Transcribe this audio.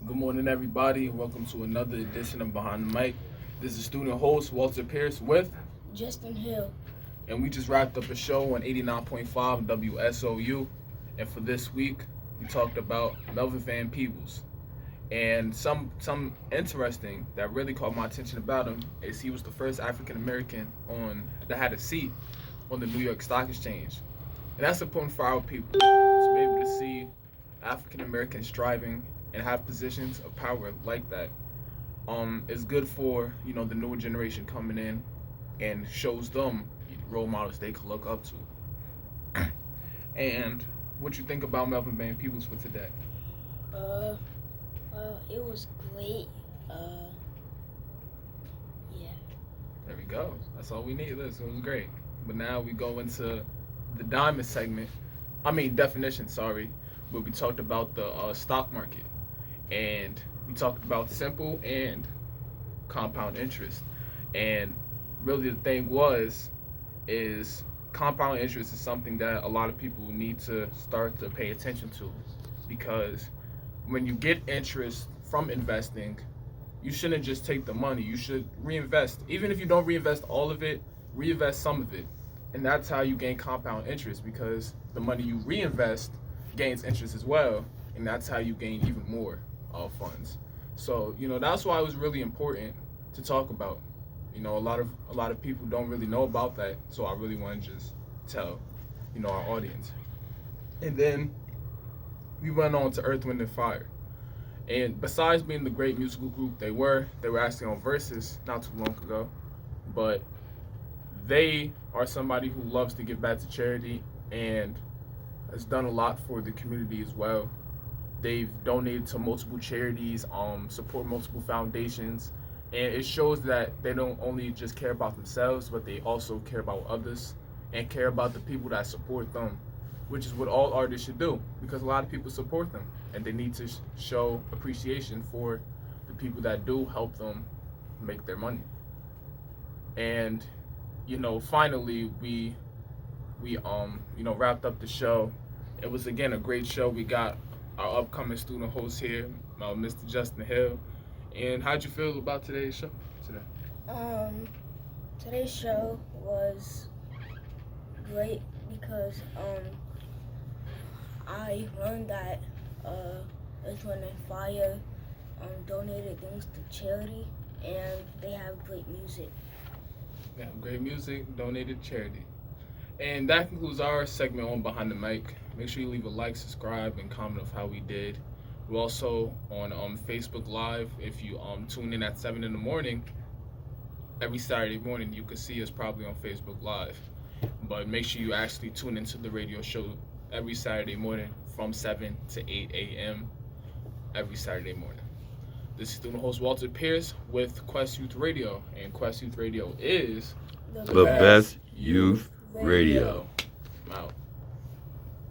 Good morning, everybody, and welcome to another edition of Behind the Mic. This is student host Walter Pierce with, Justin Hill. and we just wrapped up a show on 89.5 WSOU. And for this week, we talked about Melvin Van Peebles. And some interesting that really caught my attention about him is he was the first African American that had a seat on the New York Stock Exchange. And that's important for our people to be able to see African Americans striving and have positions of power like that. It's good for the newer generation coming in and shows them role models they could look up to. And what you think about Melvin Van Peebles for today? It was great. Yeah. There we go. That's all we need. Listen, it was great. But now we go into the diamond segment. Definition, sorry. Where we talked about the stock market. And we talked about simple and compound interest. And really the thing is compound interest is something that a lot of people need to start to pay attention to, because when you get interest from investing, you shouldn't just take the money. You should reinvest. Even if you don't reinvest all of it, reinvest some of it. And that's how you gain compound interest, because the money you reinvest gains interest as well. And that's how you gain even more funds. So, that's why it was really important to talk about. A lot of people don't really know about that. So I really want to just tell, our audience. And then we went on to Earth, Wind, and Fire. And besides being the great musical group they were actually on Versus not too long ago. But they are somebody who loves to give back to charity and has done a lot for the community as well. They've donated to multiple charities, support multiple foundations, and it shows that they don't only just care about themselves, but they also care about others and care about the people that support them, which is what all artists should do, because a lot of people support them and they need to show appreciation for the people that do help them make their money. And finally we wrapped up the show. It was again a great show. We got our upcoming student host here, Mr. Justin Hill. And how'd you feel about today's show today? Today's show was great because I learned that Earth, Wind, and Fire donated things to charity, and they have great music. Yeah, great music, donated charity. And that concludes our segment on Behind the Mic. Make sure you leave a like, subscribe, and comment of how we did. We're also on Facebook Live. If you tune in at 7 in the morning, every Saturday morning, you can see us probably on Facebook Live. But make sure you actually tune into the radio show every Saturday morning from 7 to 8 a.m. every Saturday morning. This is student host Walter Pierce with Questyouthradio, and Questyouthradio is the best youth radio. I'm out.